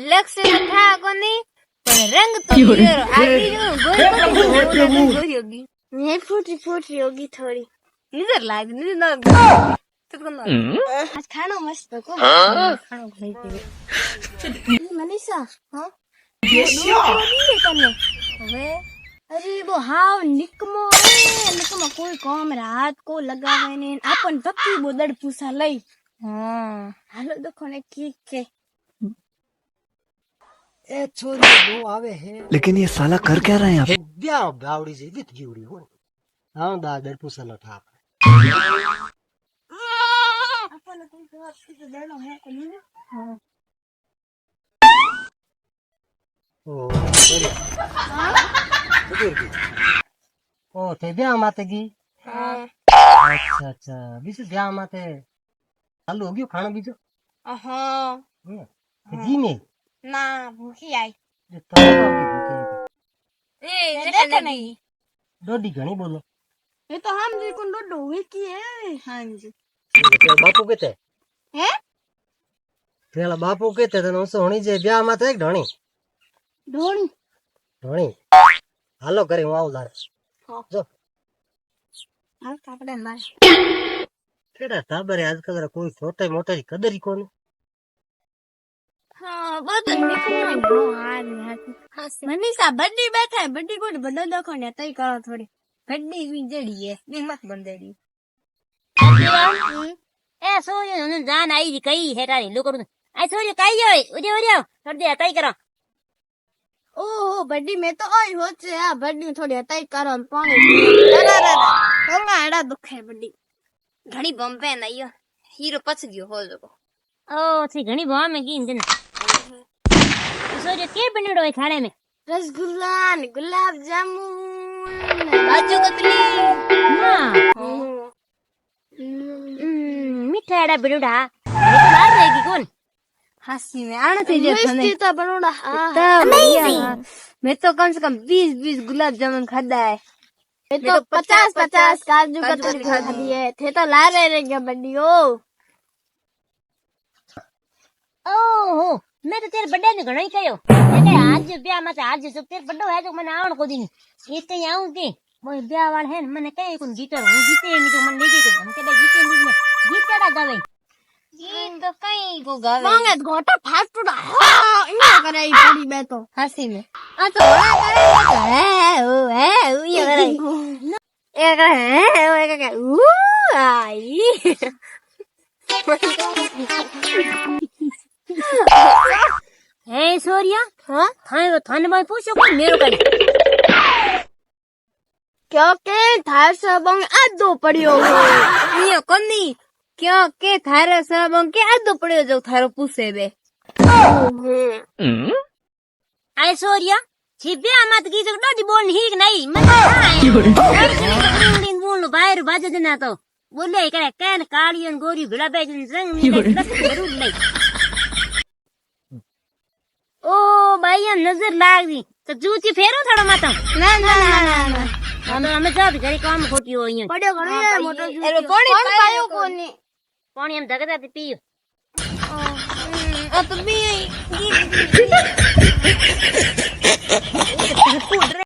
લક્ષ્ય થા કોની પણ રંગ તો હીરો આજી જો ગોરી ये फूटी होगी थोड़ी। निजर लाग निजर ना आज खाना मस्त को खानो खाई के मनीषा हाँ હવે अरे वो हाव निकमो कोई काम रात को लगावे ने अपन तकी बो दड़ पूसा लई હા हालो देखो ने की के ए छोरी दो आवे है लेकिन ये साला कर क्या रहे हैं आप? ब्याह बावड़ी से वित गिवड़ी हो हां दादर पुसला ठाप अपन कोई बात से दड़ो है को नहीं હા ओ बढ़िया ओ ते ब्याह माते की હા अच्छा बीजू ब्याह माते चालू हो गयो खाना बीजो હા जी में ના ભૂખી આઈ એ देखा नहीं डोडी घणी बोलो ये तो हम जी को डोडो हुई की है हां जी बापू कहते हैं पेला बापू कहते तने ओसो होनी जे ब्याह माते एक ढणी ढोणी ढणी हालो करे હું આવું લારે જો हां कापड़े मार केड़ा टाबरे आजकल कोई छोटे मोटे की कदर ही कोनी हां बदन निकमो हां मनीषा बड्डी बैठा है बड्डी को बड्डो देखो ने तई करो थोड़ी ગड्डी भी जड़ी है निमक बंदेड़ी ए सोयो न जान आई कई हेरारी लोकरु आई सोयो काई होय उरे उरे कर दे तई करो ओ बड्डी में तो आई हो छे आ बड्डी थोड़ी तई करो पानी अरे होगा एड़ा दुखे बड्डी घणी बम्बे नयो हीरो पछ गयो हो जो ओ थी घणी बवा में की इंजन सोयो के बनेड़ो है खाने में रसगुल्ला ने गुलाब जामुन काजू कतली हां मीठा एड़ा बड़ूडा मार रहेगी कौन हंसी में आना थी जे तने मिष्टी तो बनोड़ा मैं तो कम से कम 20 गुलाब जामुन खादा है ये तो 50 काजू कतली खा दिए थे तो ला रहे गया बड्डी ओ ओहो मैं तो तेरे बर्थडे ने घणो ही कयो એટલે આજ ब्याह में आज जो तेरे बर्थडे है तो મને આવણ કોદી એ કઈ આવું કે મોય ब्याह वाल है મને કઈ કોન ગીટર હું ગીતે ની તો મને લઈ ગઈ તો કે ગીતે ની ને ગીત કેડા ગાવે गीत तो कई को गावे मांगे घोटा फाटूड़ा हां इना करे ई पड़ी बे तो हंसी में आ तो है ओ ये करे एक है ओ एक के आई हे सोरिया हां थाने वो थाने में पूछो कोई मेरो कई क्योंकि थार सबंग आदो पड़ियो ये कोनी क्यों के थारो सबंग के आदो पड़ियो जो थारो पूछे बे आए सोरिया छी ब्याह मत की जो डोडी बोल ही नहीं मैं दिन बोल बाहर बाजे देना तो बोले करे कान काली और गोरी भिड़ा बेजन रंग में जरूर नहीं ओ भाई नजर लाग दी तो जूती फेरो थोड़ा माता ना ना ना ना हम हमें सब घरे काम खोटी हो यहाँ पड़ियो घणो है मोटो एरो पानी पायो कोनी पानी हम धगदा पियो अब भी